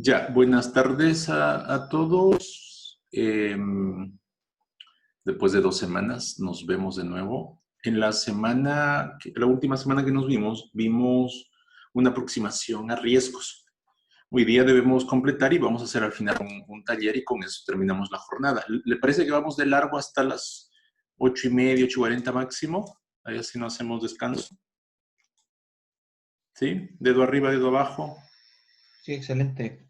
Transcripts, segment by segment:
Ya, buenas tardes a todos. Después de 2 semanas nos vemos de nuevo. En la última semana que nos vimos una aproximación a riesgos. Hoy día debemos completar y vamos a hacer al final un taller y con eso terminamos la jornada. ¿Le parece que vamos de largo hasta las 8:30, 8:40 máximo? Ahí así no hacemos descanso. ¿Sí? Dedo arriba, dedo abajo. Sí, excelente.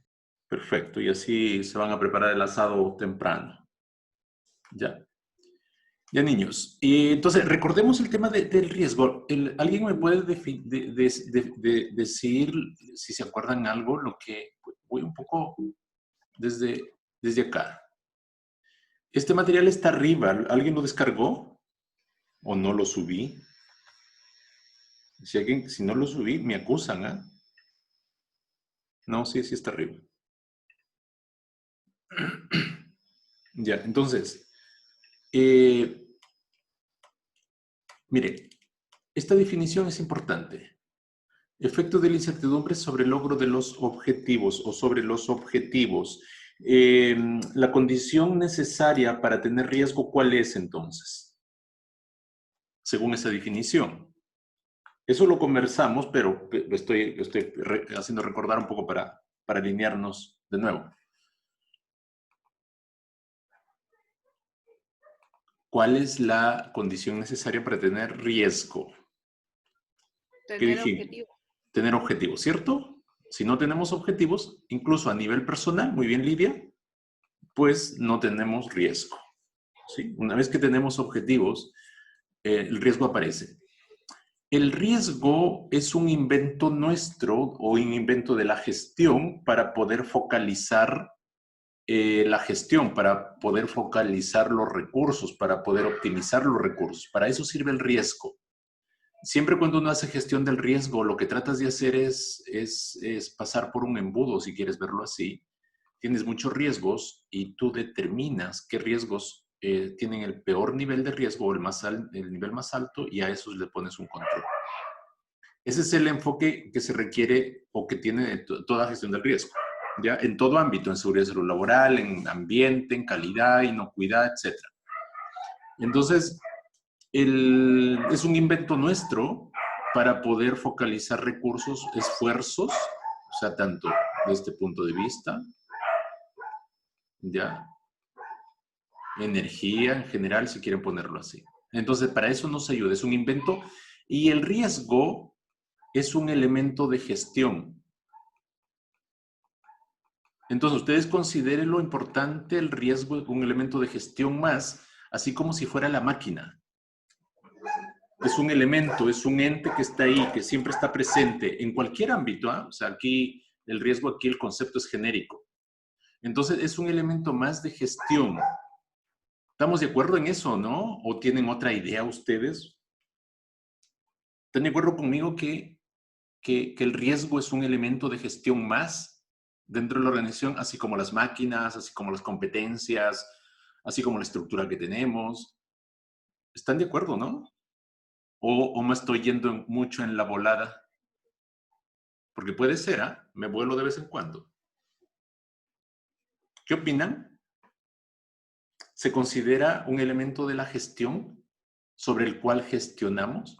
Perfecto, y así se van a preparar el asado temprano. Ya. Ya, niños. Entonces, recordemos el tema del riesgo. ¿Alguien me puede decir, si se acuerdan algo, lo que voy un poco desde acá? Este material está arriba. ¿Alguien lo descargó o no lo subí? Si no lo subí, me acusan, ¿ah? No, sí está arriba. Ya, entonces, mire, esta definición es importante. Efecto de la incertidumbre sobre el logro de los objetivos o sobre los objetivos. La condición necesaria para tener riesgo, ¿cuál es entonces? Según esa definición. Eso lo conversamos, pero estoy haciendo recordar un poco para alinearnos de nuevo. ¿Cuál es la condición necesaria para tener riesgo? Tener objetivos. Tener objetivos, ¿cierto? Si no tenemos objetivos, incluso a nivel personal, muy bien, Lidia, pues no tenemos riesgo. ¿Sí? Una vez que tenemos objetivos, el riesgo aparece. El riesgo es un invento nuestro o un invento de la gestión para poder focalizar la gestión, para poder focalizar los recursos, para poder optimizar los recursos. Para eso sirve el riesgo. Siempre cuando uno hace gestión del riesgo, lo que tratas de hacer es pasar por un embudo, si quieres verlo así. Tienes muchos riesgos y tú determinas qué riesgos tienen el peor nivel de riesgo o el nivel más alto y a esos le pones un control. Ese es el enfoque que se requiere o que tiene toda gestión del riesgo, ¿ya? En todo ámbito, en seguridad de salud laboral, en ambiente, en calidad, inocuidad, etc. Entonces, es un invento nuestro para poder focalizar recursos, esfuerzos, o sea, tanto de este punto de vista, ¿ya? Energía en general, si quieren ponerlo así. Entonces, para eso nos ayuda, es un invento y el riesgo es un elemento de gestión. Entonces, ustedes consideren lo importante, el riesgo es un elemento de gestión más, así como si fuera la máquina. Es un elemento, es un ente que está ahí, que siempre está presente en cualquier ámbito, ¿eh? O sea, aquí, el riesgo aquí, el concepto es genérico. Entonces, es un elemento más de gestión. ¿Estamos de acuerdo en eso, no? ¿O tienen otra idea ustedes? ¿Están de acuerdo conmigo que el riesgo es un elemento de gestión más dentro de la organización, así como las máquinas, así como las competencias, así como la estructura que tenemos? ¿Están de acuerdo, no? ¿O me estoy yendo mucho en la volada? Porque puede ser, ¿ah? Me vuelo de vez en cuando. ¿Qué opinan? ¿Se considera un elemento de la gestión sobre el cual gestionamos?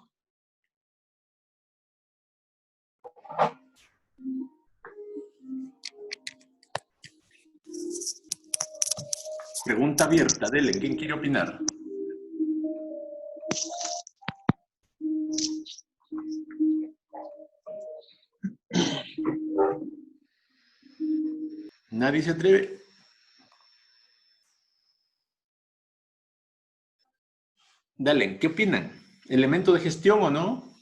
Pregunta abierta, dele, ¿quién quiere opinar? ¿Nadie se atreve? Dale, ¿qué opinan? ¿Elemento de gestión o no?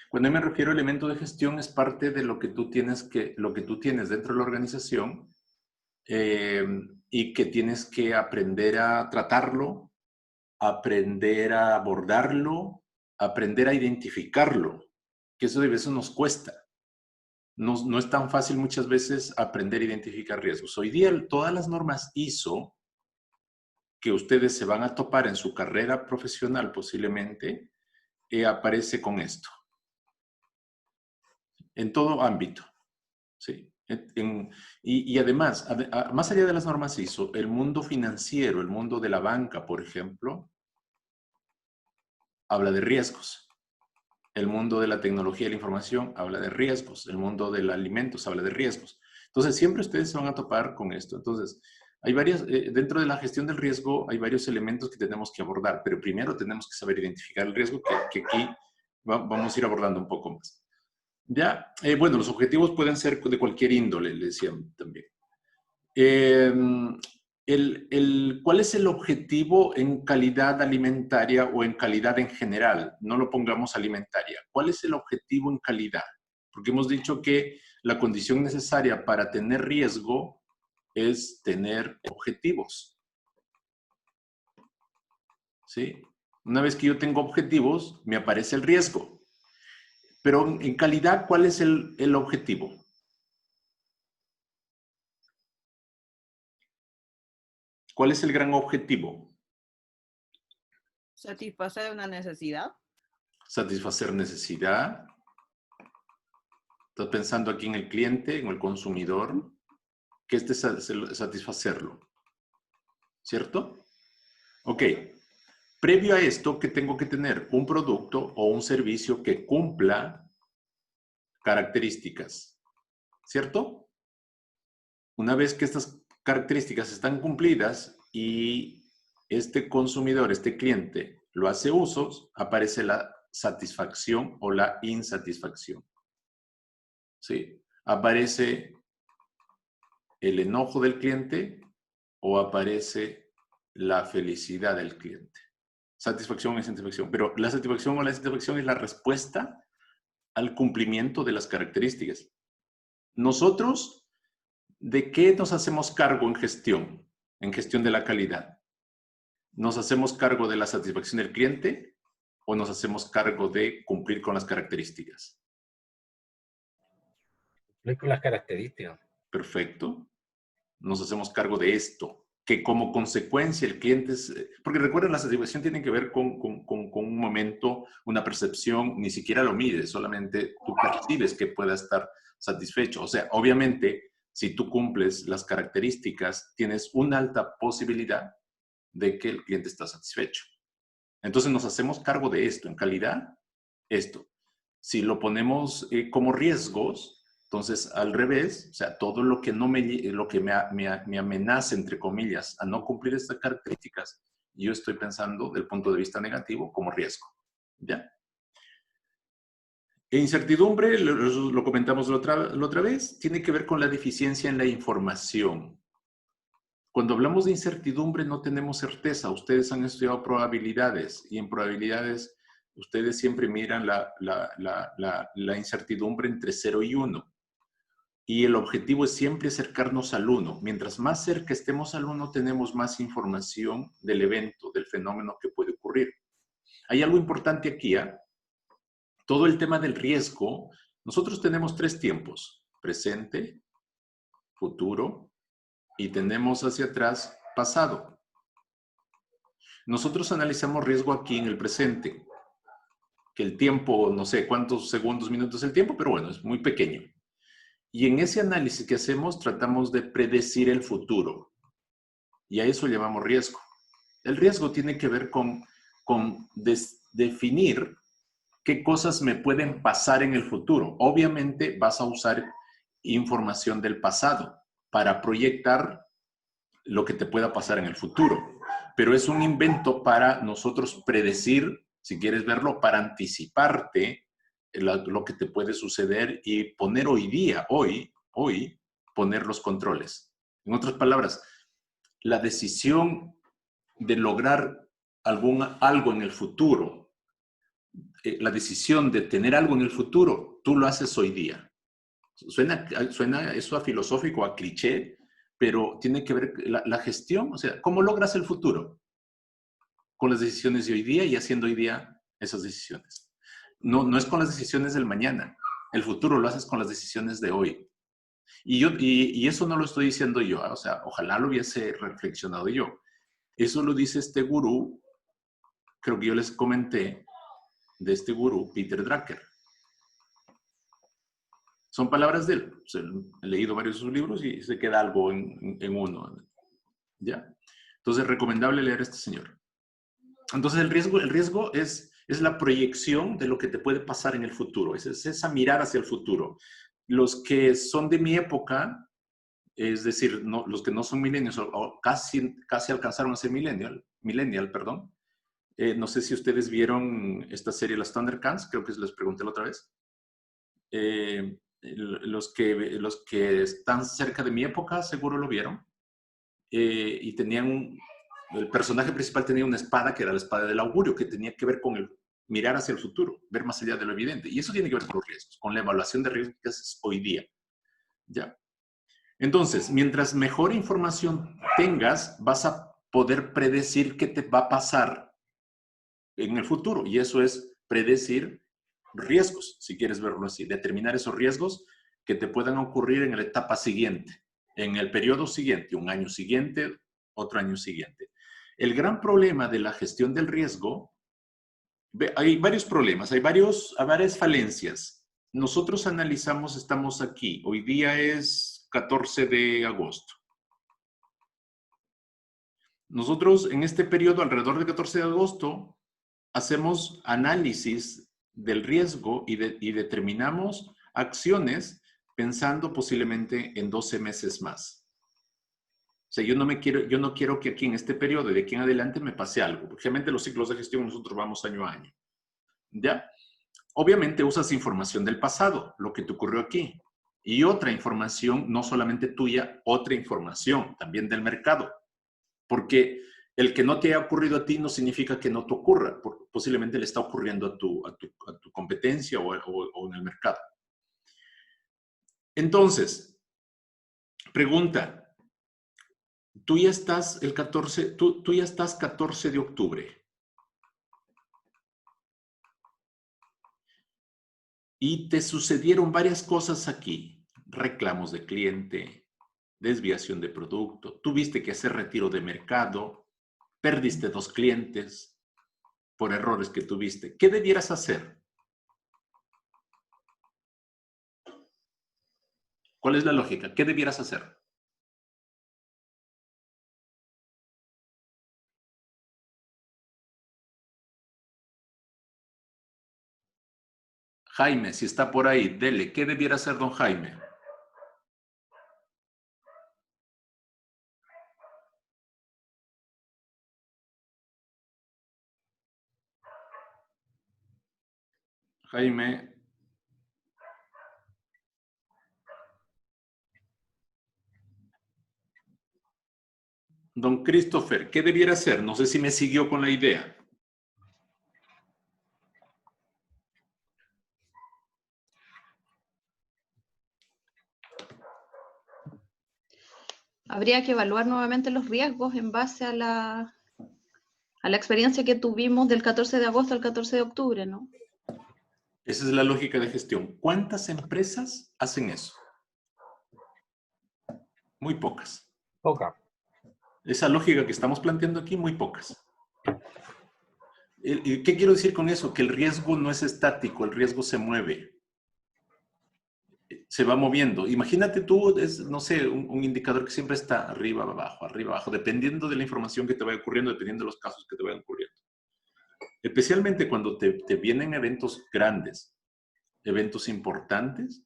Cuando me refiero a elemento de gestión, es parte de lo que tú tienes dentro de la organización y que tienes que aprender a tratarlo, aprender a abordarlo, aprender a identificarlo, que eso de veces nos cuesta. No es tan fácil muchas veces aprender a identificar riesgos. Hoy día todas las normas ISO que ustedes se van a topar en su carrera profesional posiblemente, aparece con esto. en todo ámbito. ¿Sí? Y además, más allá de las normas ISO, el mundo financiero, el mundo de la banca, por ejemplo, habla de riesgos. El mundo de la tecnología y la información habla de riesgos. El mundo de los alimentos habla de riesgos. Entonces, siempre ustedes se van a topar con esto. Entonces, hay varias, dentro de la gestión del riesgo, hay varios elementos que tenemos que abordar, pero primero tenemos que saber identificar el riesgo, que aquí vamos a ir abordando un poco más. Ya, bueno, los objetivos pueden ser de cualquier índole, le decían también. ¿Cuál es el objetivo en calidad alimentaria o en calidad en general? No lo pongamos alimentaria. ¿Cuál es el objetivo en calidad? Porque hemos dicho que la condición necesaria para tener riesgo es tener objetivos. ¿Sí? Una vez que yo tengo objetivos, me aparece el riesgo. Pero en calidad, ¿cuál es el objetivo? ¿Cuál es el gran objetivo? Satisfacer una necesidad. Satisfacer necesidad. Estás pensando aquí en el cliente, en el consumidor, que satisfacerlo. ¿Cierto? Ok. Previo a esto, ¿qué tengo que tener? Un producto o un servicio que cumpla características. ¿Cierto? Una vez que estas características están cumplidas y este consumidor, este cliente, lo hace usos, aparece la satisfacción o la insatisfacción. ¿Sí? Aparece el enojo del cliente o aparece la felicidad del cliente. Satisfacción o insatisfacción. Pero la satisfacción o la insatisfacción es la respuesta al cumplimiento de las características. Nosotros, ¿de qué nos hacemos cargo en gestión? En gestión de la calidad. ¿Nos hacemos cargo de la satisfacción del cliente o nos hacemos cargo de cumplir con las características? Cumplir con las características. Perfecto. Nos hacemos cargo de esto, que como consecuencia el cliente es... Porque recuerden, la satisfacción tiene que ver con un momento, una percepción, ni siquiera lo mides, solamente tú percibes que pueda estar satisfecho. O sea, obviamente, si tú cumples las características, tienes una alta posibilidad de que el cliente está satisfecho. Entonces nos hacemos cargo de esto, en calidad, esto. Si lo ponemos como riesgos, entonces al revés, o sea, todo lo que, me amenaza, entre comillas, a no cumplir estas características, yo estoy pensando del punto de vista negativo como riesgo. ¿Ya? E incertidumbre, lo comentamos la otra vez, tiene que ver con la deficiencia en la información. Cuando hablamos de incertidumbre no tenemos certeza. Ustedes han estudiado probabilidades y en probabilidades ustedes siempre miran la incertidumbre entre 0 y 1. Y el objetivo es siempre acercarnos al 1. Mientras más cerca estemos al 1, tenemos más información del evento, del fenómeno que puede ocurrir. Hay algo importante aquí, ¿eh? Todo el tema del riesgo, nosotros tenemos 3 tiempos: presente, futuro y tenemos hacia atrás pasado. Nosotros analizamos riesgo aquí en el presente, que el tiempo, no sé cuántos segundos, minutos es el tiempo, pero bueno, es muy pequeño. Y en ese análisis que hacemos tratamos de predecir el futuro. Y a eso llamamos riesgo. El riesgo tiene que ver con definir qué cosas me pueden pasar en el futuro. Obviamente vas a usar información del pasado para proyectar lo que te pueda pasar en el futuro. Pero es un invento para nosotros predecir, si quieres verlo, para anticiparte lo que te puede suceder y poner hoy, poner los controles. En otras palabras, la decisión de lograr algo en el futuro, la decisión de tener algo en el futuro, tú lo haces hoy día. Suena eso a filosófico, a cliché, pero tiene que ver la gestión, o sea, ¿cómo logras el futuro? Con las decisiones de hoy día y haciendo hoy día esas decisiones. No es con las decisiones del mañana. El futuro lo haces con las decisiones de hoy. Y eso no lo estoy diciendo yo, o sea, ojalá lo hubiese reflexionado yo. Eso lo dice este gurú, creo que yo les comenté, de este gurú, Peter Drucker. Son palabras de él. O sea, he leído varios de sus libros y se queda algo en uno. ¿Ya? Entonces, es recomendable leer a este señor. Entonces, el riesgo es la proyección de lo que te puede pasar en el futuro. Es esa mirada hacia el futuro. Los que son de mi época, es decir, los que no son millennials o casi alcanzaron a ser millennial, perdón. No sé si ustedes vieron esta serie, las Thundercats, creo que les pregunté la otra vez. Los que están cerca de mi época seguro lo vieron. Y el personaje principal tenía una espada que era la espada del augurio, que tenía que ver con el mirar hacia el futuro, ver más allá de lo evidente. Y eso tiene que ver con los riesgos, con la evaluación de riesgos que haces hoy día. ¿Ya? Entonces, mientras mejor información tengas, vas a poder predecir qué te va a pasar en el futuro. Y eso es predecir riesgos, si quieres verlo así. Determinar esos riesgos que te puedan ocurrir en la etapa siguiente, en el periodo siguiente, un año siguiente, otro año siguiente. El gran problema de la gestión del riesgo, hay varios problemas, hay varias falencias. Nosotros analizamos, estamos aquí, hoy día es 14 de agosto. Nosotros en este periodo, alrededor del 14 de agosto, hacemos análisis del riesgo y determinamos acciones pensando posiblemente en 12 meses más. O sea, yo no quiero que aquí en este periodo, de aquí en adelante, me pase algo. Porque realmente los ciclos de gestión nosotros vamos año a año. ¿Ya? Obviamente usas información del pasado, lo que te ocurrió aquí. Y otra información, no solamente tuya, otra información también del mercado. Porque el que no te haya ocurrido a ti no significa que no te ocurra. Posiblemente le está ocurriendo a tu competencia o en el mercado. Entonces, pregunta. Tú ya estás 14 de octubre. Y te sucedieron varias cosas aquí. Reclamos de cliente, desviación de producto, tuviste que hacer retiro de mercado, perdiste 2 clientes por errores que tuviste. ¿Qué debieras hacer? ¿Cuál es la lógica? ¿Qué debieras hacer? Jaime, si está por ahí, dele. ¿Qué debiera hacer don Jaime? Jaime. Don Christopher, ¿qué debiera hacer? No sé si me siguió con la idea. Habría que evaluar nuevamente los riesgos en base a la experiencia que tuvimos del 14 de agosto al 14 de octubre, ¿no? Esa es la lógica de gestión. ¿Cuántas empresas hacen eso? Muy pocas. Poca. Esa lógica que estamos planteando aquí, muy pocas. ¿Qué quiero decir con eso? Que el riesgo no es estático, el riesgo se mueve. Se va moviendo. Imagínate tú, no sé, un indicador que siempre está arriba, abajo, dependiendo de la información que te vaya ocurriendo, dependiendo de los casos que te vayan ocurriendo. Especialmente cuando te vienen eventos grandes, eventos importantes,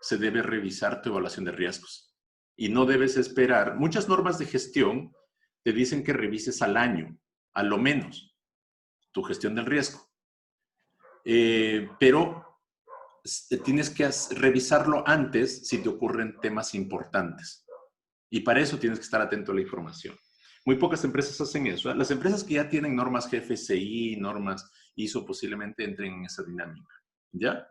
se debe revisar tu evaluación de riesgos. Y no debes esperar. Muchas normas de gestión te dicen que revises al año, a lo menos, tu gestión del riesgo. Pero tienes que revisarlo antes si te ocurren temas importantes. Y para eso tienes que estar atento a la información. Muy pocas empresas hacen eso. Las empresas que ya tienen normas GFCI, normas ISO, posiblemente entren en esa dinámica. ¿Ya?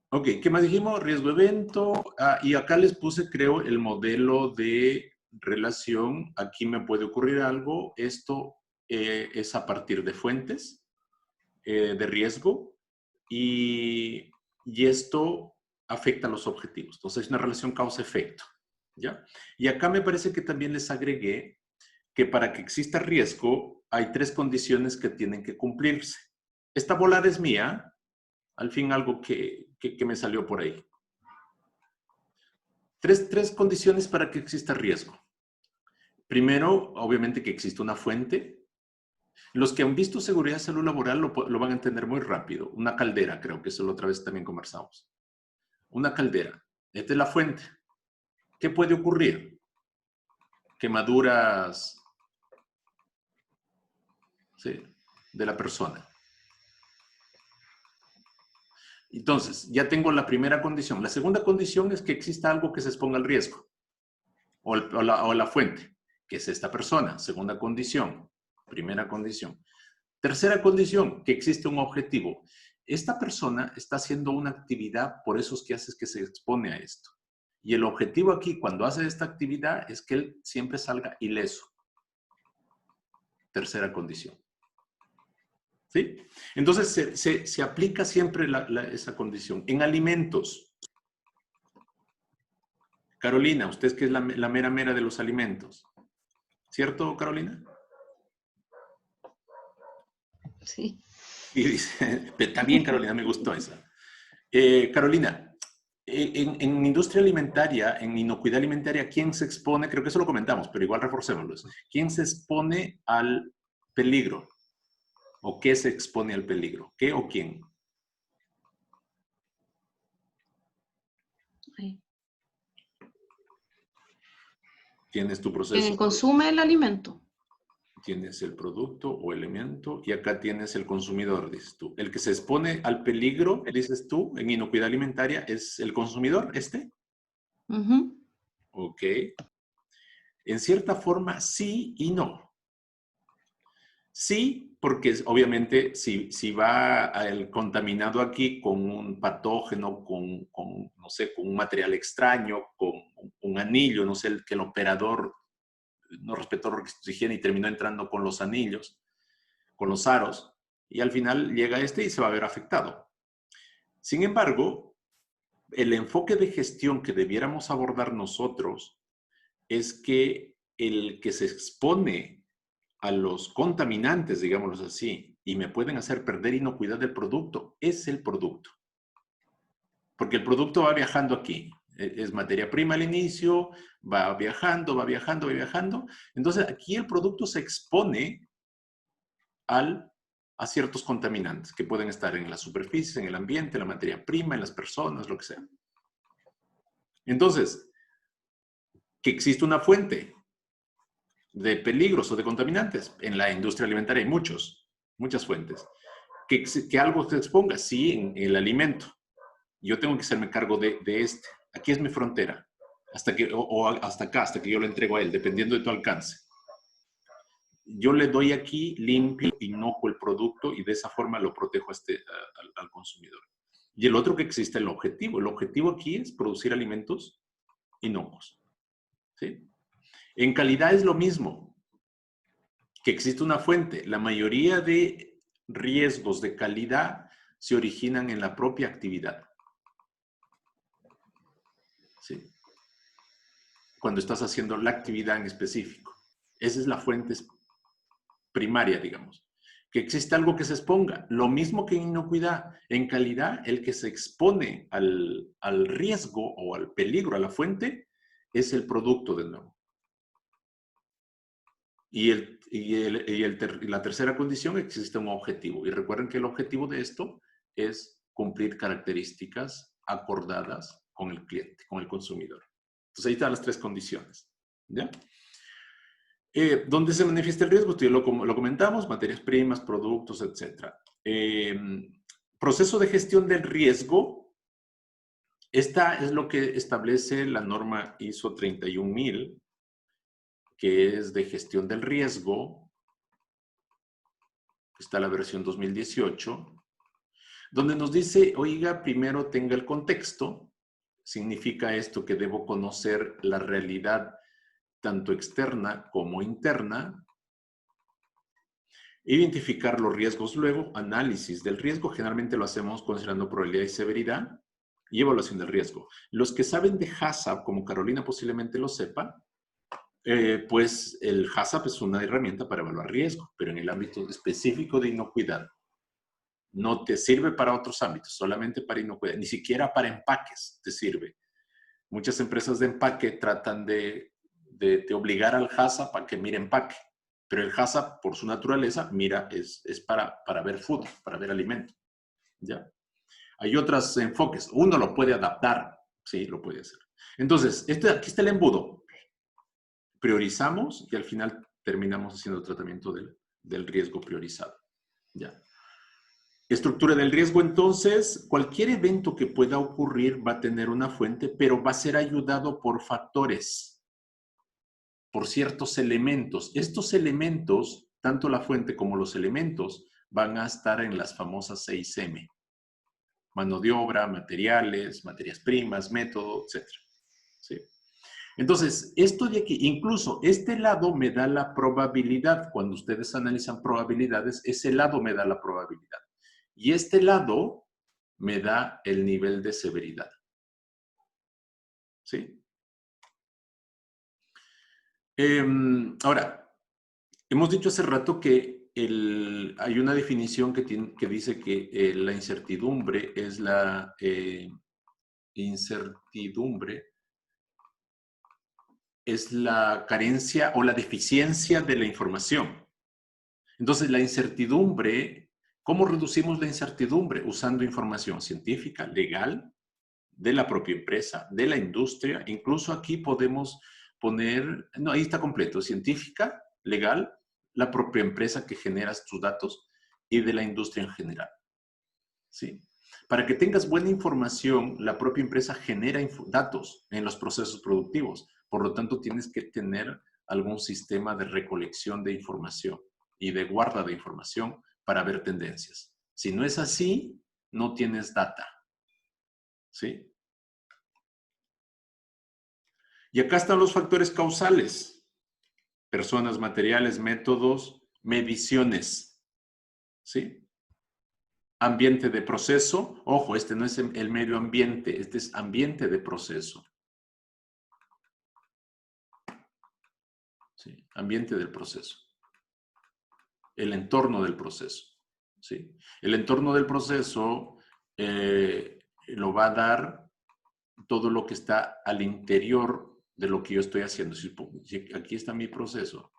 Ok, ¿qué más dijimos? Riesgo evento. Y acá les puse, creo, el modelo de relación. Aquí me puede ocurrir algo. Esto es a partir de fuentes de riesgo y esto afecta a los objetivos. Entonces, es una relación causa-efecto. ¿Ya? Y acá me parece que también les agregué que para que exista riesgo hay 3 condiciones que tienen que cumplirse. Esta volada es mía, Al fin algo que me salió por ahí. Tres condiciones para que exista riesgo. Primero, obviamente que existe una fuente. Los que han visto seguridad de salud laboral lo van a entender muy rápido. Una caldera, creo que eso la otra vez también conversamos. Una caldera. Esta es la fuente. ¿Qué puede ocurrir? Quemaduras, ¿sí?, de la persona. Entonces, ya tengo la primera condición. La segunda condición es que exista algo que se exponga al riesgo. O la fuente, que es esta persona. Segunda condición. Primera condición. Tercera condición, que existe un objetivo. Esta persona está haciendo una actividad, por eso es que hace que se expone a esto. Y el objetivo aquí, cuando hace esta actividad, es que él siempre salga ileso. Tercera condición. ¿Sí? Entonces, se aplica siempre esa condición. En alimentos. Carolina, usted que es la mera de los alimentos. ¿Cierto, Carolina? Sí. Y dice, está bien, Carolina, me gustó esa. Carolina, en industria alimentaria, en inocuidad alimentaria, ¿quién se expone? Creo que eso lo comentamos, pero igual reforcémoslo. ¿Quién se expone al peligro? ¿O qué se expone al peligro? ¿Qué o quién? Ahí. Tienes tu proceso. Quien consume el alimento. Tienes el producto o elemento y acá tienes el consumidor, dices tú. El que se expone al peligro, dices tú, en inocuidad alimentaria, es el consumidor, ¿este? Ujú. Ok. En cierta forma, sí y no. Sí, porque obviamente si va el contaminado aquí con un patógeno, no sé, con un material extraño, con un anillo, no sé, que el operador no respetó los requisitos de higiene y terminó entrando con los anillos, con los aros, y al final llega y se va a ver afectado. Sin embargo, el enfoque de gestión que debiéramos abordar nosotros es que el que se expone a los contaminantes, digámoslo así, y me pueden hacer perder inocuidad del producto, es el producto. Porque el producto va viajando aquí. Es materia prima al inicio, va viajando, va viajando, va viajando. Entonces, aquí el producto se expone a ciertos contaminantes que pueden estar en la superficie, en el ambiente, en la materia prima, en las personas, lo que sea. Entonces, que existe una fuente de peligros o de contaminantes. En la industria alimentaria hay muchas fuentes. Que algo se exponga, sí, en el alimento. Yo tengo que hacerme cargo de este. Aquí es mi frontera. Hasta acá, hasta que yo lo entrego a él, dependiendo de tu alcance. Yo le doy aquí limpio, inocuo el producto y de esa forma lo protejo al consumidor. Y el otro que existe, el objetivo. El objetivo aquí es producir alimentos inocuos. ¿Sí? En calidad es lo mismo, que existe una fuente. La mayoría de riesgos de calidad se originan en la propia actividad. ¿Sí? Cuando estás haciendo la actividad en específico. Esa es la fuente primaria, digamos. Que existe algo que se exponga. Lo mismo que en inocuidad. En calidad, el que se expone al riesgo o al peligro, a la fuente, es el producto de nuevo. Y la tercera condición, existe un objetivo. Y recuerden que el objetivo de esto es cumplir características acordadas con el cliente, con el consumidor. Entonces ahí están las tres condiciones. ¿Ya? ¿Dónde se manifiesta el riesgo? Lo comentamos, materias primas, productos, etc. Proceso de gestión del riesgo. Esta es lo que establece la norma ISO 31000, que es de gestión del riesgo. Está la versión 2018, donde nos dice, oiga, primero tenga el contexto. Significa esto que debo conocer la realidad tanto externa como interna. Identificar los riesgos luego, análisis del riesgo. Generalmente lo hacemos considerando probabilidad y severidad y evaluación del riesgo. Los que saben de HACCP, como Carolina posiblemente lo sepa, pues el HACCP es una herramienta para evaluar riesgo, pero en el ámbito específico de inocuidad. No te sirve para otros ámbitos, solamente para inocuidad. Ni siquiera para empaques te sirve. Muchas empresas de empaque tratan de obligar al HACCP para que mire empaque. Pero el HACCP, por su naturaleza, mira, es para ver food, para ver alimento. ¿Ya? Hay otros enfoques. Uno lo puede adaptar. Sí, lo puede hacer. Entonces, aquí está el embudo. Priorizamos y al final terminamos haciendo el tratamiento del riesgo priorizado. ¿Ya? Estructura del riesgo, entonces, cualquier evento que pueda ocurrir va a tener una fuente, pero va a ser ayudado por factores, por ciertos elementos. Estos elementos, tanto la fuente como los elementos, van a estar en las famosas 6M. Mano de obra, materiales, materias primas, método, etc. ¿Sí? Entonces, esto de aquí, incluso este lado me da la probabilidad. Cuando ustedes analizan probabilidades, ese lado me da la probabilidad. Y este lado me da el nivel de severidad. ¿Sí? Ahora, hemos dicho hace rato que hay una definición que dice que la incertidumbre es la carencia o la deficiencia de la información. Entonces, la incertidumbre, ¿cómo reducimos la incertidumbre? Usando información científica, legal, de la propia empresa, de la industria. Incluso aquí podemos poner, no, ahí está completo, científica, legal, la propia empresa que genera tus datos y de la industria en general. ¿Sí? Para que tengas buena información, la propia empresa genera datos en los procesos productivos. Por lo tanto, tienes que tener algún sistema de recolección de información y de guarda de información para ver tendencias. Si no es así, no tienes data. ¿Sí? Y acá están los factores causales. Personas, materiales, métodos, mediciones. ¿Sí? Ambiente de proceso. Ojo, este no es el medio ambiente, este es ambiente de proceso. ¿Sí? Ambiente del proceso. El entorno del proceso. ¿Sí? El entorno del proceso lo va a dar todo lo que está al interior de lo que yo estoy haciendo. Si aquí está mi proceso.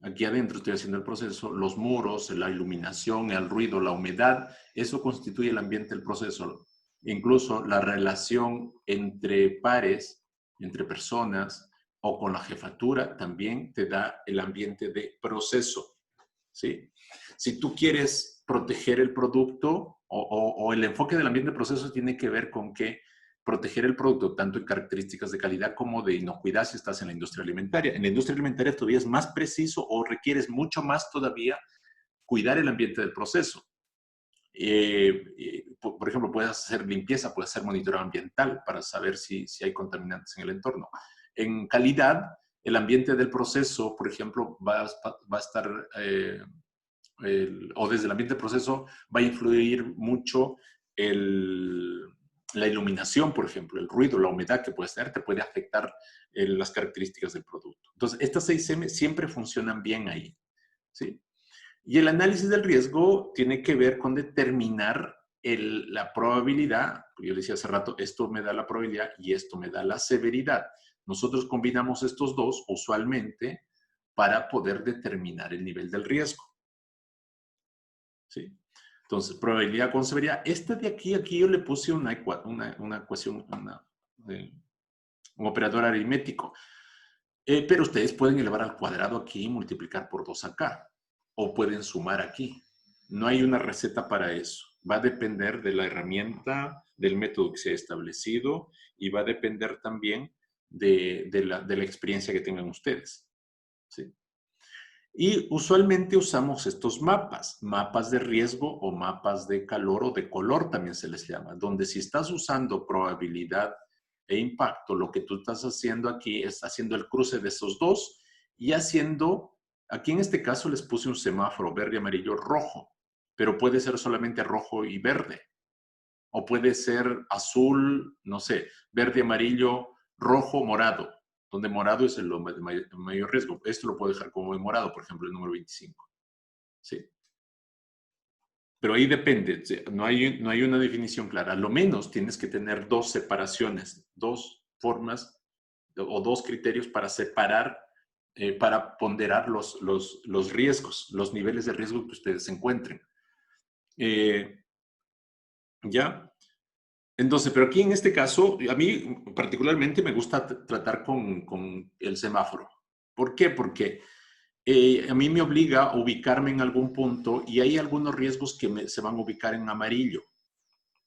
Aquí adentro estoy haciendo el proceso, los muros, la iluminación, el ruido, la humedad, eso constituye el ambiente del proceso. Incluso la relación entre pares, entre personas o con la jefatura también te da el ambiente de proceso. ¿Sí? Si tú quieres proteger el producto o el enfoque del ambiente de proceso tiene que ver con que proteger el producto, tanto en características de calidad como de inocuidad si estás en la industria alimentaria. En la industria alimentaria todavía es más preciso o requieres mucho más todavía cuidar el ambiente del proceso. Por ejemplo, puedes hacer limpieza, puedes hacer monitoreo ambiental para saber si hay contaminantes en el entorno. En calidad, el ambiente del proceso, por ejemplo, va a estar, o desde el ambiente del proceso, va a influir mucho la iluminación, por ejemplo, el ruido, la humedad que puedes tener, te puede afectar las características del producto. Entonces, estas 6M siempre funcionan bien ahí, ¿sí? Y el análisis del riesgo tiene que ver con determinar la probabilidad. Yo decía hace rato, esto me da la probabilidad y esto me da la severidad. Nosotros combinamos estos dos usualmente para poder determinar el nivel del riesgo. ¿Sí? Entonces, probabilidad con severidad. Esta de aquí yo le puse una ecuación, un operador aritmético. Pero ustedes pueden elevar al cuadrado aquí y multiplicar por 2 acá. O pueden sumar aquí. No hay una receta para eso. Va a depender de la herramienta, del método que se ha establecido y va a depender también de la experiencia que tengan ustedes. ¿Sí? Y usualmente usamos estos mapas de riesgo o mapas de calor o de color también se les llama, donde si estás usando probabilidad e impacto, lo que tú estás haciendo aquí es haciendo el cruce de esos dos y haciendo, aquí en este caso les puse un semáforo verde, amarillo, rojo, pero puede ser solamente rojo y verde, o puede ser azul, no sé, verde, amarillo, rojo, morado, donde morado es el de mayor riesgo. Esto lo puedo dejar como morado, por ejemplo, el número 25. ¿Sí? Pero ahí depende, no hay una definición clara. A lo menos tienes que tener dos separaciones, dos formas o dos criterios para separar, para ponderar los riesgos, los niveles de riesgo que ustedes encuentren. ¿Ya? Entonces, pero aquí en este caso, a mí particularmente me gusta tratar con el semáforo. ¿Por qué? Porque a mí me obliga a ubicarme en algún punto y hay algunos riesgos que se van a ubicar en amarillo.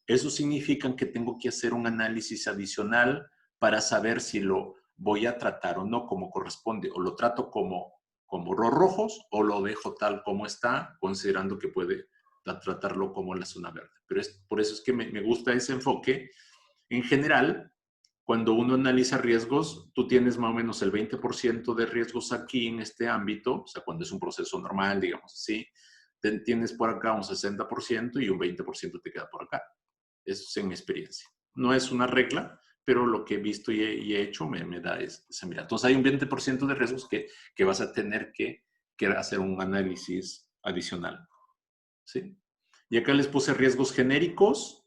Eso significa que tengo que hacer un análisis adicional para saber si lo voy a tratar o no como corresponde, o lo trato como los rojos o lo dejo tal como está, considerando que puede tratarlo como la zona verde. Pero por eso es que me gusta ese enfoque. En general, cuando uno analiza riesgos, tú tienes más o menos el 20% de riesgos aquí en este ámbito, o sea, cuando es un proceso normal, digamos así, tienes por acá un 60% y un 20% te queda por acá. Eso es en mi experiencia. No es una regla, pero lo que he visto y he hecho me da esa mirada. Entonces hay un 20% de riesgos que vas a tener que hacer un análisis adicional. ¿Sí? Y acá les puse riesgos genéricos.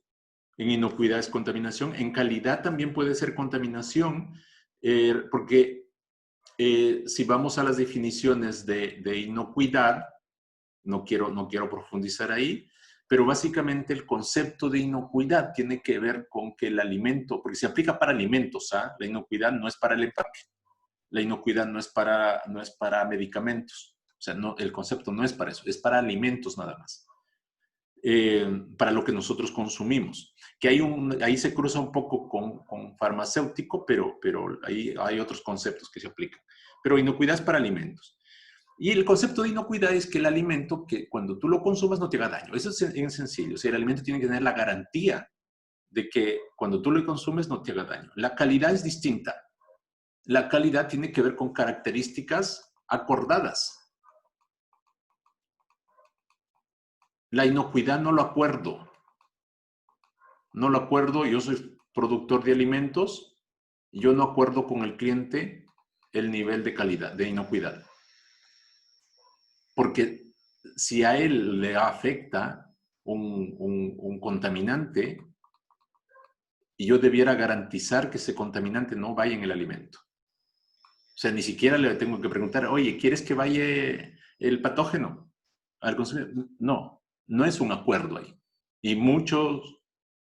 En inocuidad es contaminación. En calidad también puede ser contaminación, porque si vamos a las definiciones de inocuidad, no quiero profundizar ahí, pero básicamente el concepto de inocuidad tiene que ver con que el alimento, porque se aplica para alimentos, ¿ah? La inocuidad no es para el empaque, la inocuidad no es para medicamentos, o sea, no, el concepto no es para eso, es para alimentos nada más. Para lo que nosotros consumimos. Que ahí se cruza un poco con farmacéutico, pero ahí hay otros conceptos que se aplican. Pero inocuidad es para alimentos. Y el concepto de inocuidad es que el alimento, que cuando tú lo consumas no te haga daño. Eso es sencillo. O sea, el alimento tiene que tener la garantía de que cuando tú lo consumes no te haga daño. La calidad es distinta. La calidad tiene que ver con características acordadas. La inocuidad no lo acuerdo. No lo acuerdo, yo soy productor de alimentos, yo no acuerdo con el cliente el nivel de calidad, de inocuidad. Porque si a él le afecta un contaminante, y yo debiera garantizar que ese contaminante no vaya en el alimento. O sea, ni siquiera le tengo que preguntar, oye, ¿quieres que vaya el patógeno al consumidor? No, no es un acuerdo ahí. Y muchos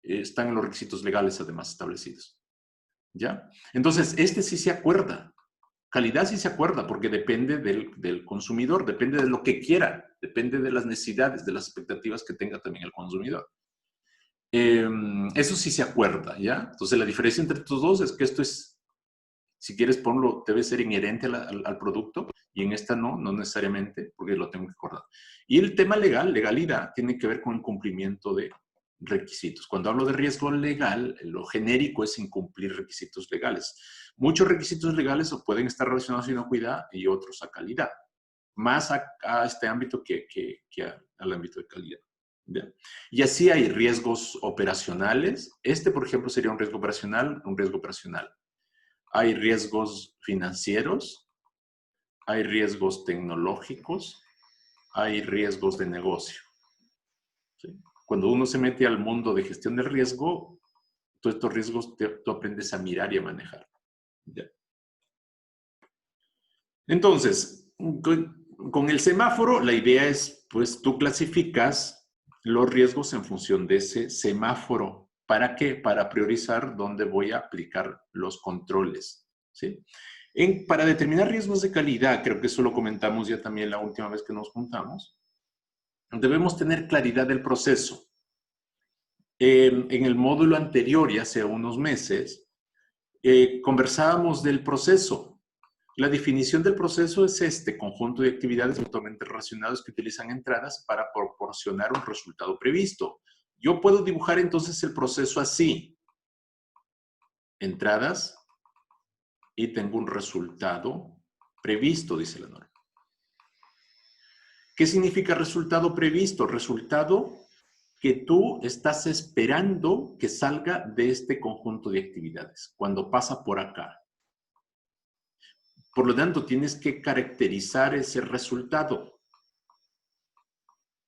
están en los requisitos legales además establecidos. ¿Ya? Entonces, este sí se acuerda. Calidad sí se acuerda porque depende del consumidor, depende de lo que quiera, depende de las necesidades, de las expectativas que tenga también el consumidor. Eso sí se acuerda, ¿ya? Entonces, la diferencia entre estos dos es que esto es, si quieres ponlo, debe ser inherente al producto y en esta no necesariamente, porque lo tengo que acordar. Y el tema legal, legalidad, tiene que ver con el cumplimiento de requisitos. Cuando hablo de riesgo legal, lo genérico es incumplir requisitos legales. Muchos requisitos legales pueden estar relacionados a inocuidad y otros a calidad, más a este ámbito que al ámbito de calidad. ¿Bien? Y así hay riesgos operacionales. Este, por ejemplo, sería un riesgo operacional, Hay riesgos financieros, hay riesgos tecnológicos, hay riesgos de negocio. ¿Sí? Cuando uno se mete al mundo de gestión del riesgo, todos estos riesgos tú aprendes a mirar y a manejar. ¿Ya? Entonces, con el semáforo, la idea es, pues, tú clasificas los riesgos en función de ese semáforo. ¿Para qué? Para priorizar dónde voy a aplicar los controles. ¿Sí? Para determinar riesgos de calidad, creo que eso lo comentamos ya también la última vez que nos juntamos, debemos tener claridad del proceso. En el módulo anterior, ya hace unos meses, conversábamos del proceso. La definición del proceso es este conjunto de actividades mutuamente relacionadas que utilizan entradas para proporcionar un resultado previsto. Yo puedo dibujar entonces el proceso así. Entradas y tengo un resultado previsto, dice la norma. ¿Qué significa resultado previsto? Resultado que tú estás esperando que salga de este conjunto de actividades, cuando pasa por acá. Por lo tanto, tienes que caracterizar ese resultado.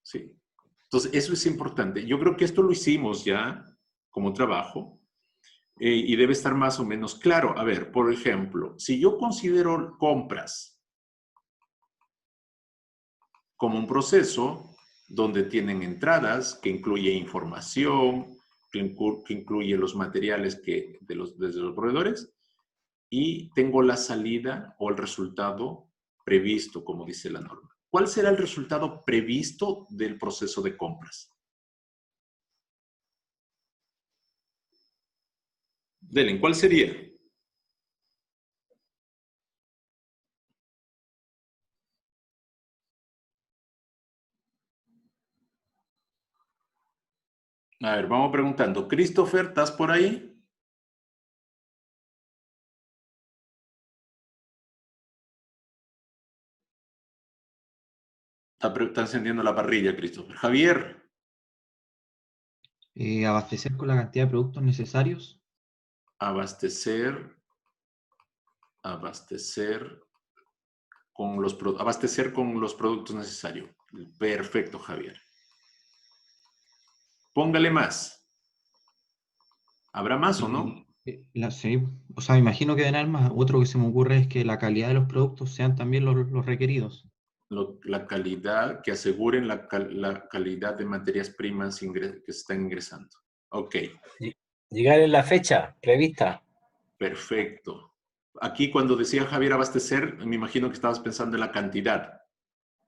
¿Sí? Entonces, eso es importante. Yo creo que esto lo hicimos ya como trabajo y debe estar más o menos claro. A ver, por ejemplo, si yo considero compras como un proceso donde tienen entradas, que incluye información, que incluye los materiales desde los proveedores, y tengo la salida o el resultado previsto, como dice la norma. ¿Cuál será el resultado previsto del proceso de compras? Delen, ¿cuál sería? A ver, vamos preguntando. Christopher, ¿estás por ahí? Está encendiendo la parrilla, Christopher. Javier. Abastecer con la cantidad de productos necesarios. Abastecer con los productos necesarios. Perfecto, Javier. Póngale más. ¿Habrá más o no? Sí, o sea, me imagino que deben haber más. Otro que se me ocurre es que la calidad de los productos sean también los requeridos. La calidad, que aseguren la calidad de materias primas que se están ingresando. Ok, Llegar en la fecha prevista. perfecto. Aquí cuando decía Javier abastecer, me imagino que estabas pensando en la cantidad.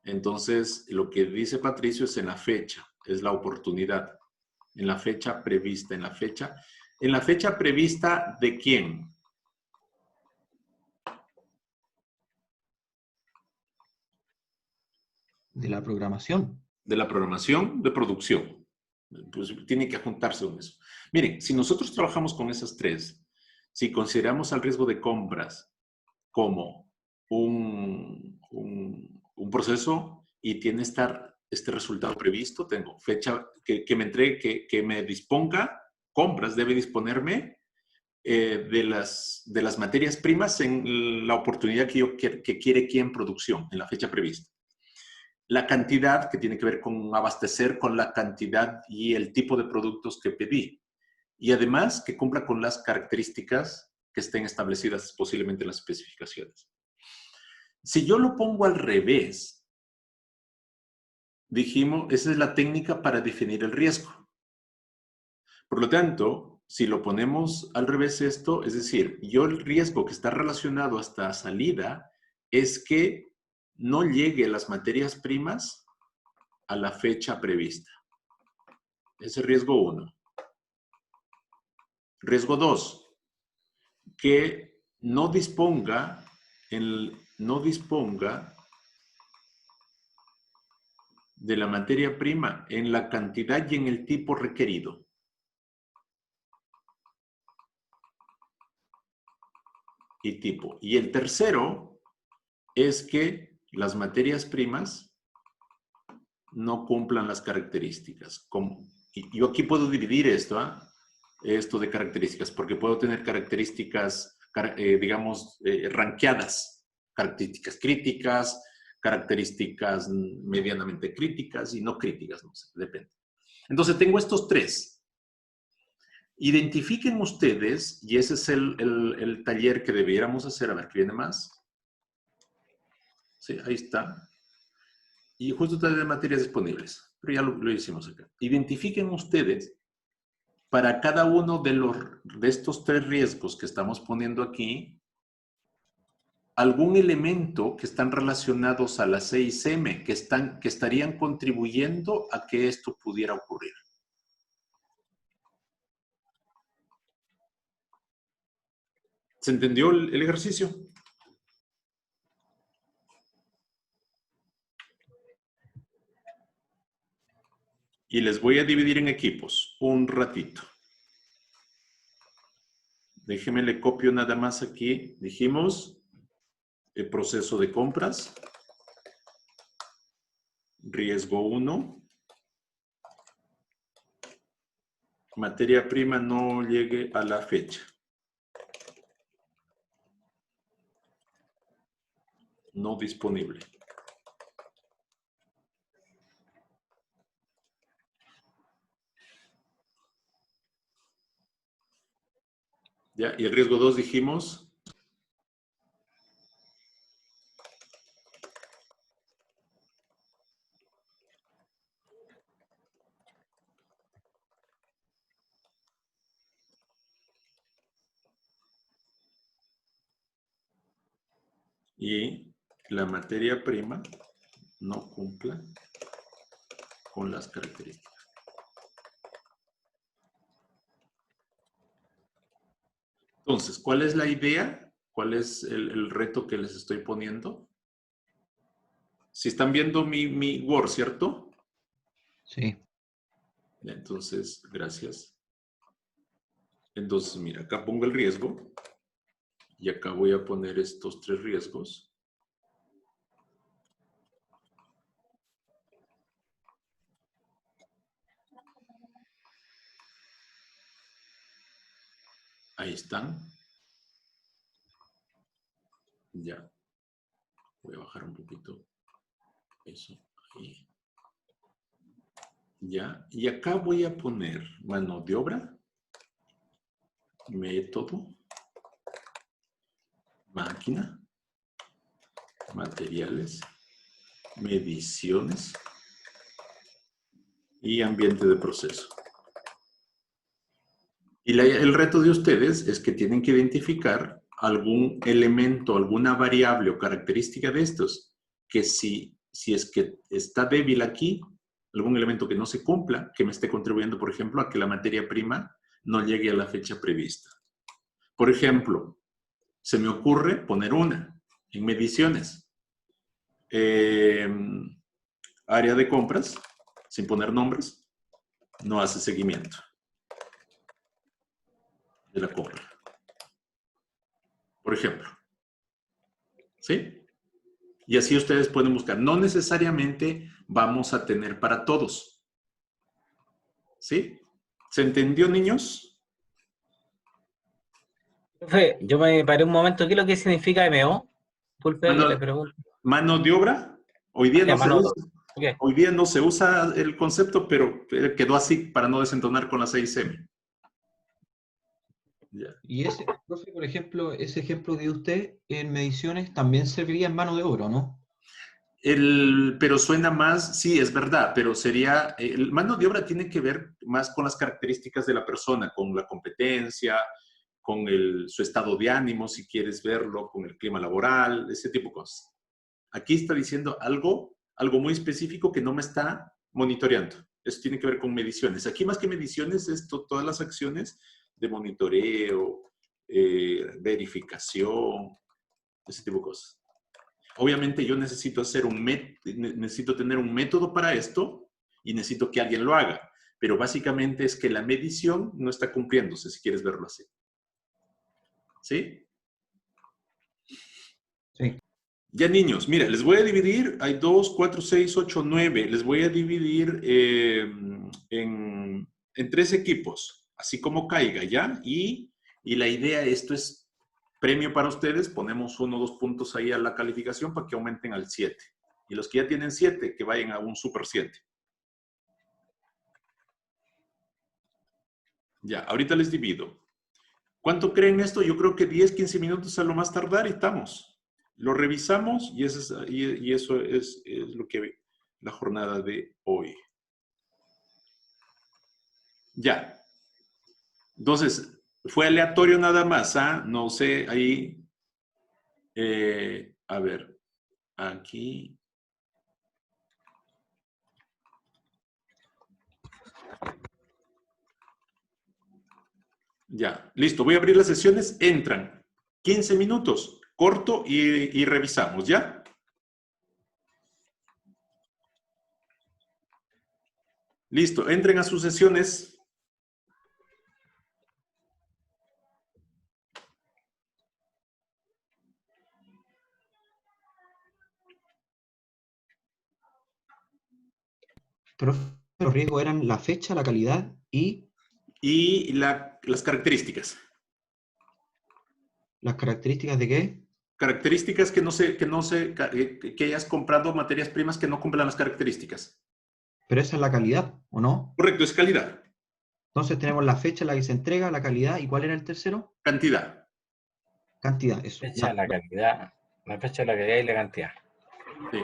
Entonces, lo que dice Patricio es en la fecha, es la oportunidad. En la fecha prevista, en la fecha prevista ¿de quién? De la programación. De la programación de producción. Pues tiene que juntarse con eso. Miren, si nosotros trabajamos con esas tres, si consideramos al riesgo de compras como un proceso y tiene este resultado previsto, tengo fecha que me entregue, que me disponga, compras debe disponerme de las materias primas en la oportunidad que quiere quien producción, en la fecha prevista. La cantidad, que tiene que ver con abastecer con la cantidad y el tipo de productos que pedí. Y además que cumpla con las características que estén establecidas posiblemente en las especificaciones. Si yo lo pongo al revés, dijimos, esa es la técnica para definir el riesgo. Por lo tanto, si lo ponemos al revés esto, es decir, yo el riesgo que está relacionado hasta salida es que no llegue las materias primas a la fecha prevista. Ese es riesgo 1. Riesgo 2, que no disponga de la materia prima en la cantidad y en el tipo requerido. Y tipo. Y el tercero es que las materias primas no cumplan las características. Yo aquí puedo dividir esto, esto de características, porque puedo tener características, digamos, ranqueadas, características críticas, características medianamente críticas y no críticas, no sé, depende. Entonces tengo estos tres. Identifiquen ustedes, y ese es el taller que debiéramos hacer, a ver, ¿qué viene más? Sí, ahí está. Y justo está de materias disponibles, pero ya lo hicimos acá. Identifiquen ustedes para cada uno de estos tres riesgos que estamos poniendo aquí, algún elemento que están relacionados a la 6M, que estarían contribuyendo a que esto pudiera ocurrir. ¿Se entendió el ejercicio? Y les voy a dividir en equipos un ratito. Déjenme le copio nada más aquí. Dijimos el proceso de compras. Riesgo 1. Materia prima no llegue a la fecha. No disponible. ¿Ya? Y el riesgo 2 dijimos... y la materia prima no cumpla con las características. Entonces, ¿cuál es la idea? ¿Cuál es el reto que les estoy poniendo? Si están viendo mi Word, ¿cierto? Sí. Entonces, gracias. Entonces, mira, acá pongo el riesgo. Y acá voy a poner estos 3 riesgos. Ahí están. Ya. Voy a bajar un poquito eso. Ahí. Ya. Y acá voy a poner mano de obra, método, máquina, materiales, mediciones y ambiente de proceso. Y el reto de ustedes es que tienen que identificar algún elemento, alguna variable o característica de estos, que si es que está débil aquí, algún elemento que no se cumpla, que me esté contribuyendo, por ejemplo, a que la materia prima no llegue a la fecha prevista. Por ejemplo, se me ocurre poner una en mediciones. Área de compras, sin poner nombres, no hace seguimiento de la compra. Por ejemplo. ¿Sí? Y así ustedes pueden buscar. No necesariamente vamos a tener para todos. ¿Sí? ¿Se entendió, niños? Profe, yo me paré un momento. ¿Qué es lo que significa MO? Disculpe que le pregunto. Mano de obra. Hoy día, Okay. Hoy día no se usa el concepto, pero quedó así para no desentonar con la 6M. Ya. Y ese, profe, por ejemplo, ese ejemplo de usted en mediciones también serviría en mano de obra, ¿no? Pero suena más, sí, es verdad, pero sería, el mano de obra tiene que ver más con las características de la persona, con la competencia, con su estado de ánimo, si quieres verlo, con el clima laboral, ese tipo de cosas. Aquí está diciendo algo muy específico que no me está monitoreando. Eso tiene que ver con mediciones. Aquí más que mediciones es todas las acciones de monitoreo, verificación, ese tipo de cosas. Obviamente yo necesito tener un método para esto y necesito que alguien lo haga. Pero básicamente es que la medición no está cumpliéndose, si quieres verlo así. ¿Sí? Sí. Ya, niños, mira, les voy a dividir, hay 2, 4, 6, 8, 9. Les voy a dividir en 3 equipos, así como caiga, ¿ya? Y la idea, esto es premio para ustedes, ponemos 1 o 2 puntos ahí a la calificación para que aumenten al 7. Y los que ya tienen 7, que vayan a un super 7. Ya, ahorita les divido. ¿Cuánto creen esto? Yo creo que 10, 15 minutos a lo más tardar y estamos. Lo revisamos y eso es lo que la jornada de hoy. Ya. Entonces, fue aleatorio nada más, ¿ah? No sé, ahí. A ver, aquí. Ya, listo. Voy a abrir las sesiones. Entran. 15 minutos. Corto y revisamos, ¿ya? Listo. Entren a sus sesiones. Profe, los riesgos eran la fecha, la calidad y Las características. las características de qué. Características que hayas comprado materias primas que no cumplan las características. Pero esa es la calidad, ¿o no? Correcto, es calidad. Entonces tenemos la fecha en la que se entrega, la calidad, ¿y cuál era el tercero? Cantidad. Cantidad, eso. Fecha, la calidad, la fecha, la calidad y la cantidad. Sí.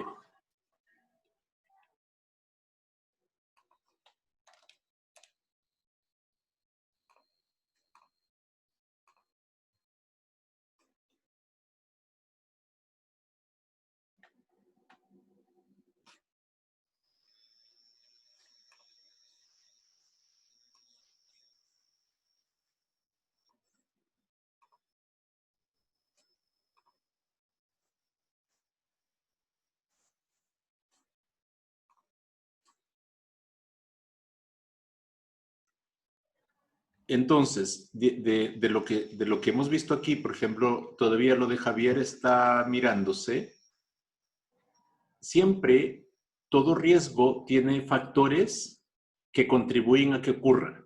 Entonces, de lo que hemos visto aquí, por ejemplo, todavía lo de Javier está mirándose. Siempre todo riesgo tiene factores que contribuyen a que ocurra.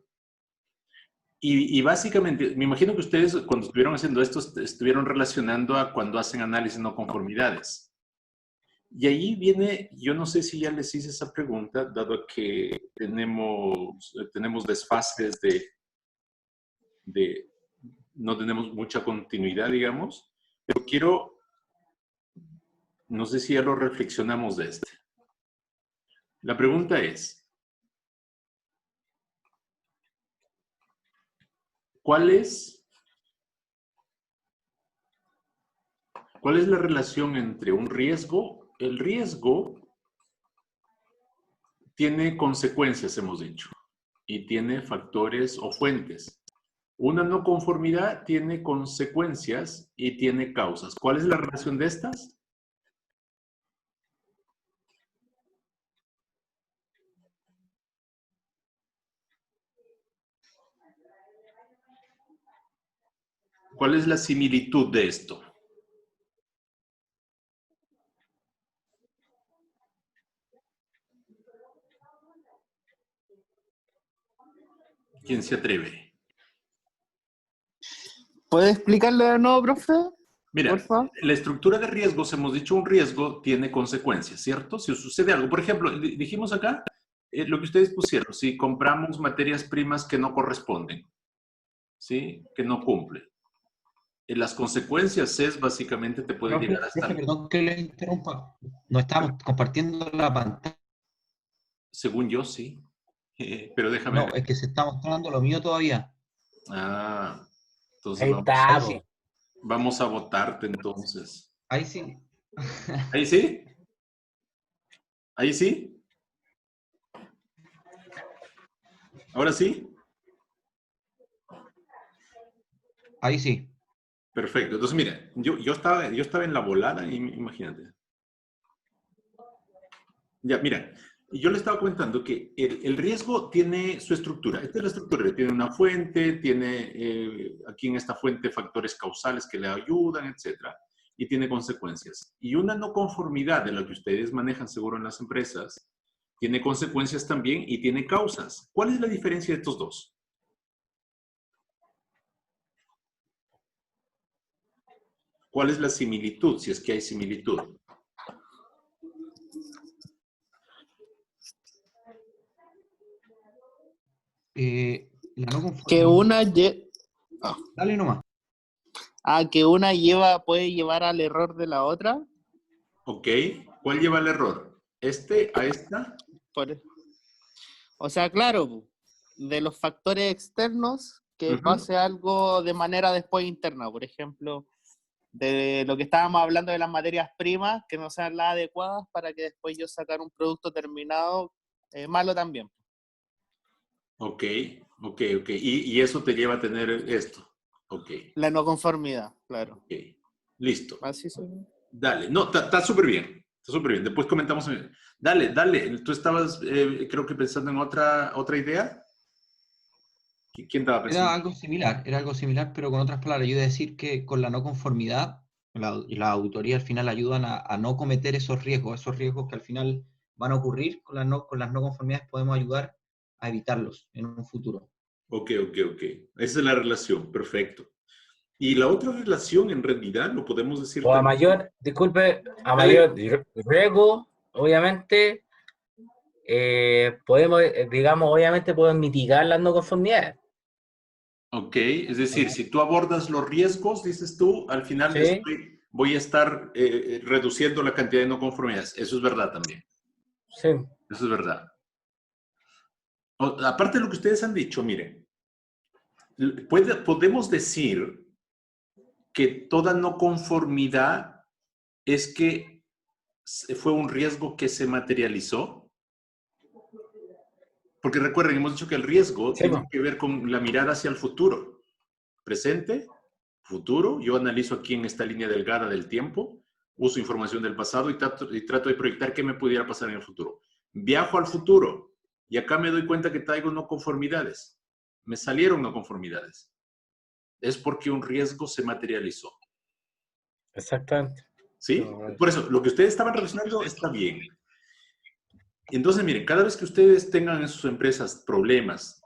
Y básicamente, me imagino que ustedes cuando estuvieron haciendo esto, estuvieron relacionando a cuando hacen análisis de no conformidades. Y ahí viene, yo no sé si ya les hice esa pregunta, dado que tenemos desfases no tenemos mucha continuidad, digamos, pero no sé si ya lo reflexionamos de este. La pregunta es, ¿cuál es la relación entre un riesgo? El riesgo tiene consecuencias, hemos dicho, y tiene factores o fuentes. Una no conformidad tiene consecuencias y tiene causas. ¿Cuál es la relación de estas? ¿Cuál es la similitud de esto? ¿Quién se atreve? ¿Puede explicarle de nuevo, profe? Mira, Por favor. la estructura de riesgos, hemos dicho, un riesgo tiene consecuencias, ¿cierto? Si sucede algo, por ejemplo, dijimos acá, lo que ustedes pusieron, si compramos materias primas que no corresponden, ¿sí? Que no cumplen. Las consecuencias es, básicamente, te pueden llegar hasta... Profe, perdón que le interrumpa. No estamos compartiendo la pantalla. Según yo, sí. Pero déjame No, ver. es que se está mostrando lo mío todavía. Ah, entonces Ahí está, Ahí po. sí. vamos a votarte entonces. Ahí sí. ¿Ahí sí? ¿Ahí sí? ¿Ahora sí? Ahí sí. Perfecto. Entonces, mira, yo estaba en la volada, imagínate. Ya, mira, yo le estaba comentando que el riesgo tiene su estructura. Esta es la estructura. Tiene una fuente, tiene aquí en esta fuente factores causales que le ayudan, etcétera, y tiene consecuencias. Y una no conformidad de lo que ustedes manejan seguro en las empresas tiene consecuencias también y tiene causas. ¿Cuál es la diferencia de estos dos? ¿Cuál es la similitud, si es que hay similitud? La no Que conformidad. una, Dale nomás. que una puede llevar al error de la otra. Ok. ¿Cuál lleva el error? ¿Este a esta? O sea, claro, de los factores externos que Ujú. pase algo de manera después interna. Por ejemplo, de lo que estábamos hablando de las materias primas, que no sean las adecuadas para que después yo sacar un producto terminado malo también. Ok. Y eso te lleva a tener esto. Ok. La no conformidad, claro. Ok. Listo. Así soy. Dale. No, está súper bien. Está súper bien. Después comentamos. Dale. Tú estabas, creo que pensando en otra idea. ¿Quién estaba pensando? Era algo similar, pero con otras palabras. Yo iba a decir que con la no conformidad, la auditoría al final ayudan a no cometer esos riesgos que al final van a ocurrir con las no conformidades, podemos ayudar a evitarlos en un futuro. Ok. Esa es la relación. Perfecto. Y la otra relación, en realidad, lo podemos decir O a también. mayor, disculpe, a Dale. mayor riesgo, obviamente, podemos, digamos, obviamente podemos mitigar las no conformidades. Ok, es decir, si tú abordas los riesgos, dices tú, al final Sí, voy a estar reduciendo la cantidad de no conformidades. Eso es verdad también. sí, Eso es verdad. Aparte de lo que ustedes han dicho, miren, podemos decir que toda no conformidad es que fue un riesgo que se materializó. Porque recuerden, hemos dicho que el riesgo sí, tiene que ver con la mirada hacia el futuro. Presente, futuro. Yo analizo aquí en esta línea delgada del tiempo, uso información del pasado y trato de proyectar qué me pudiera pasar en el futuro. Viajo al futuro y acá me doy cuenta que traigo no conformidades. Me salieron no conformidades. Es porque un riesgo se materializó. exactamente. ¿Sí? Por eso, lo que ustedes estaban relacionando está bien. Entonces, miren, cada vez que ustedes tengan en sus empresas problemas,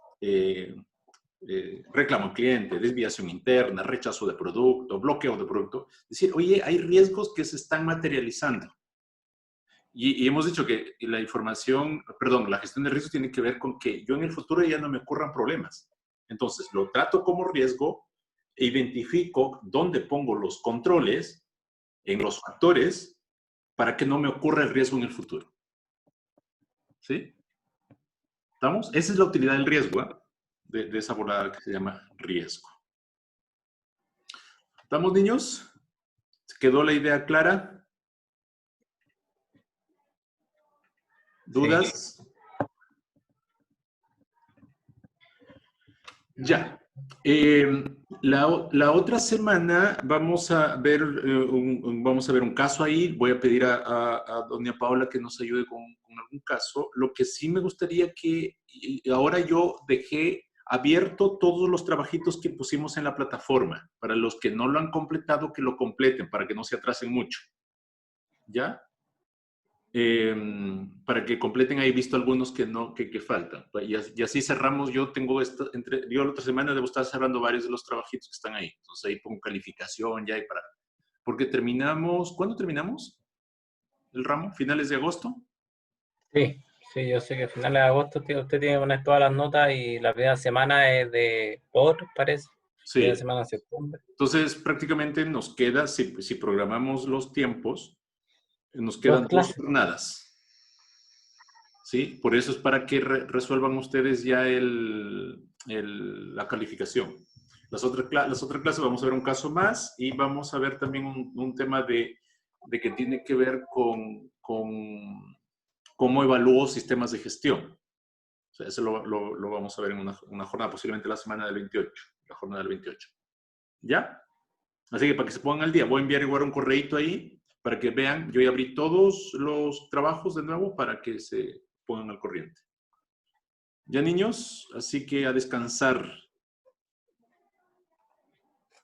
reclamo al cliente, desviación interna, rechazo de producto, bloqueo de producto, decir, oye, hay riesgos que se están materializando. Y hemos dicho que la información, perdón, la gestión de riesgos tiene que ver con que yo en el futuro ya no me ocurran problemas. Entonces, lo trato como riesgo e identifico dónde pongo los controles en los factores para que no me ocurra el riesgo en el futuro. ¿Sí? ¿Estamos? Esa es la utilidad del riesgo, ¿eh? De esa volada que se llama riesgo. ¿Estamos, niños? ¿Quedó la idea clara? ¿Dudas? Sí. Ya. La otra semana vamos a ver un caso ahí. Voy a pedir a doña Paula que nos ayude con algún caso. Lo que sí me gustaría que ahora yo dejé abierto todos los trabajitos que pusimos en la plataforma. Para los que no lo han completado, que lo completen, para que no se atrasen mucho. ¿Ya? Para que completen ahí, visto algunos que faltan. Y así cerramos. Yo la otra semana debo estar cerrando varios de los trabajitos que están ahí. Entonces ahí pongo calificación ya y para... Porque terminamos, ¿cuándo terminamos el ramo? ¿Finales de agosto? Sí, sí, yo sé que a finales de agosto usted tiene que poner todas las notas y la primera semana es parece. Sí. Primera semana de septiembre. Entonces prácticamente nos queda, si programamos los tiempos, nos quedan 2 jornadas. ¿Sí? Por eso es para que resuelvan ustedes ya la calificación. Las otras clases vamos a ver un caso más y vamos a ver también un tema de que tiene que ver con cómo evalúo sistemas de gestión. O sea, eso lo vamos a ver en una jornada, posiblemente la semana del 28, la jornada del 28. ¿Ya? Así que para que se pongan al día, voy a enviar igual un correíto ahí para que vean. Yo ya abrí todos los trabajos de nuevo para que se pongan al corriente. Ya, niños, así que a descansar.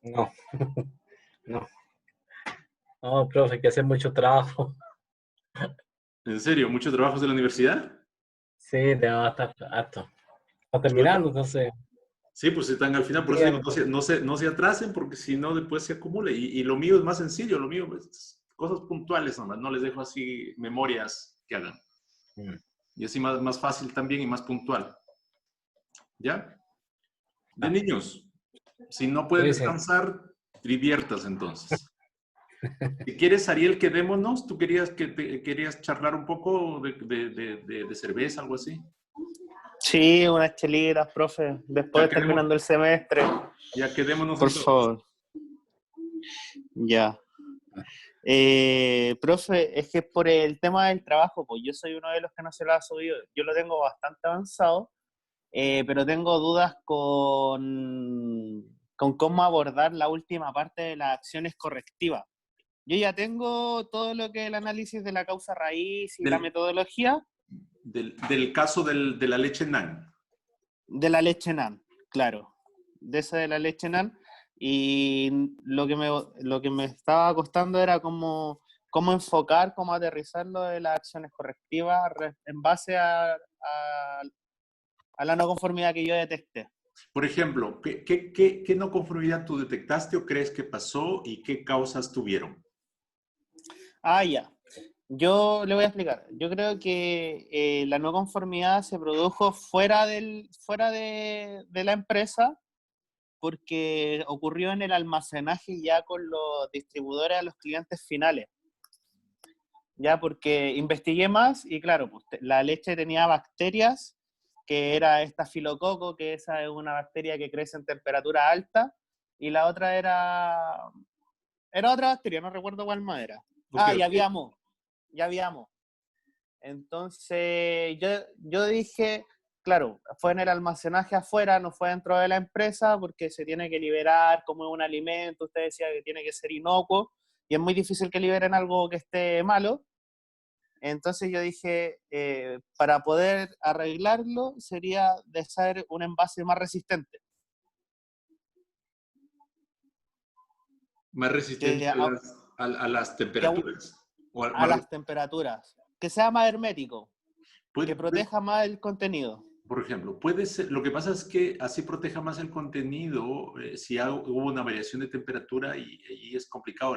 No, no. No, profe, hay que hacer mucho trabajo. ¿En serio? ¿Muchos trabajos de la universidad? Sí, te va a estar harto. Está terminando, entonces. Sí, pues están al final, por eso digo, no se atrasen, porque si no, después se acumula. Y lo mío es más sencillo, lo mío es cosas puntuales nomás, no les dejo así memorias que hagan. Y así más fácil también y más puntual. ¿Ya? De niños, si no pueden descansar, diviértanse entonces. Si quieres, Ariel, quedémonos. ¿Tú querías charlar un poco de cerveza, algo así? Sí, unas chelitas, profe, después terminando el semestre. Ya quedémonos. Por favor. Ya. Profe, es que por el tema del trabajo, pues yo soy uno de los que no se lo ha subido. Yo lo tengo bastante avanzado, pero tengo dudas con cómo abordar la última parte de las acciones correctivas. Yo ya tengo todo lo que es el análisis de la causa raíz y la metodología. Del caso de la leche NAN. De la leche NAN, claro. De esa de la leche NAN. Y lo que me estaba costando era cómo enfocar, cómo aterrizarlo de las acciones correctivas en base a la no conformidad que yo detecté. Por ejemplo, ¿qué no conformidad tú detectaste o crees que pasó y qué causas tuvieron? Ah, ya. Yo le voy a explicar. Yo creo que la no conformidad se produjo fuera de la empresa porque ocurrió en el almacenaje ya con los distribuidores a los clientes finales. Ya porque investigué más y claro, pues, la leche tenía bacterias, que era esta filococo, que esa es una bacteria que crece en temperatura alta, y la otra era otra bacteria, no recuerdo cuál más era. Ok, Ya ok. habíamos. Entonces yo dije, claro, fue en el almacenaje afuera, no fue dentro de la empresa, porque se tiene que liberar como un alimento, usted decía que tiene que ser inocuo, y es muy difícil que liberen algo que esté malo. Entonces yo dije, para poder arreglarlo sería de hacer un envase más resistente. Más Que resistente a, a las que temperaturas. O a las temperaturas, que sea más hermético, que puede, proteja más el contenido. por ejemplo, puede ser, lo que pasa es que así proteja más el contenido si hubo una variación de temperatura y es complicado.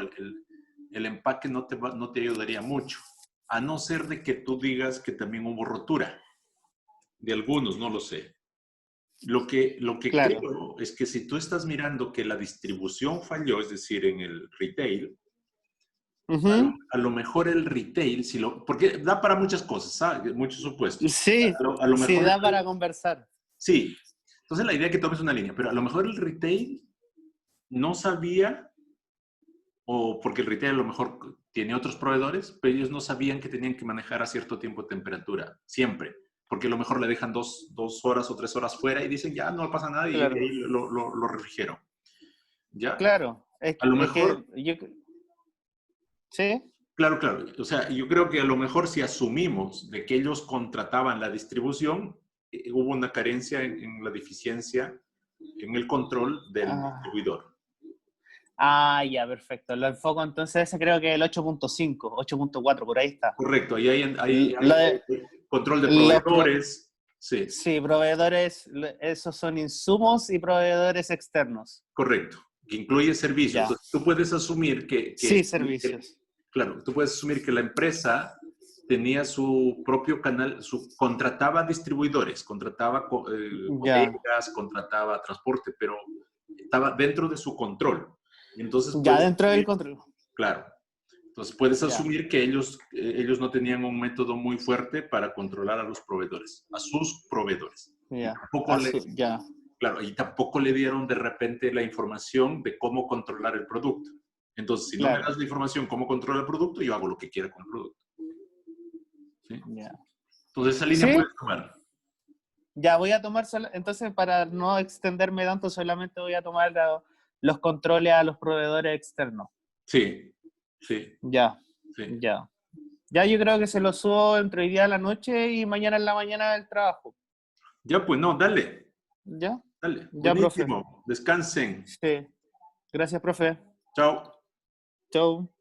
El empaque no te ayudaría mucho. A no ser de que tú digas que también hubo rotura. De algunos, no lo sé. Lo que Claro. creo es que si tú estás mirando que la distribución falló, es decir, en el retail, Ujú. a lo mejor el retail, porque da para muchas cosas, ¿sabes? Muchos supuestos. Sí, A lo sí, mejor, da para conversar. sí. Entonces la idea es que tomes una línea, pero a lo mejor el retail no sabía, o porque el retail a lo mejor tiene otros proveedores, pero ellos no sabían que tenían que manejar a cierto tiempo de temperatura, siempre. Porque a lo mejor le dejan 2 horas o 3 horas fuera y dicen, ya no pasa nada, y Claro, ahí lo refrigeran. ¿Ya? claro. A lo Es que mejor, yo, sí, claro, claro. O sea, yo creo que a lo mejor si asumimos de que ellos contrataban la distribución, hubo una carencia en la deficiencia en el control del ah, distribuidor. ya, perfecto. Lo enfoco entonces, ese creo que es el 8.5, 8.4, por ahí está. Correcto, ahí Lo de, hay control de los proveedores. Sí, sí, proveedores, esos son insumos y proveedores externos. correcto. Que incluye servicios. Ya. Entonces, tú puedes asumir Sí, servicios. claro, tú puedes asumir que la empresa tenía su propio canal, contrataba distribuidores, contrataba Ya. bodegas, contrataba transporte, pero estaba dentro de su control. Entonces Ya puedes dentro del asumir, control. claro, entonces puedes Ya. asumir que ellos no tenían un método muy fuerte para controlar a los proveedores, a sus proveedores. Y Ya. tampoco Ya. claro, y tampoco le dieron de repente la información de cómo controlar el producto. Entonces, si no me Claro. das la información cómo controlar el producto, yo hago lo que quiera con el producto. ¿Sí? Ya. Entonces, esa línea Sí, puedes tomar. ya voy a tomar, entonces para no extenderme tanto, solamente voy a tomar los controles a los proveedores externos. Sí, sí, Ya, sí. ya. Ya yo creo que se lo subo entre hoy día a la noche y mañana en la mañana del trabajo. Ya, pues no, dale, ¿Ya? dale. Ya, profe. Buenísimo. Descansen. Sí. Gracias, profe. Chao. Chau.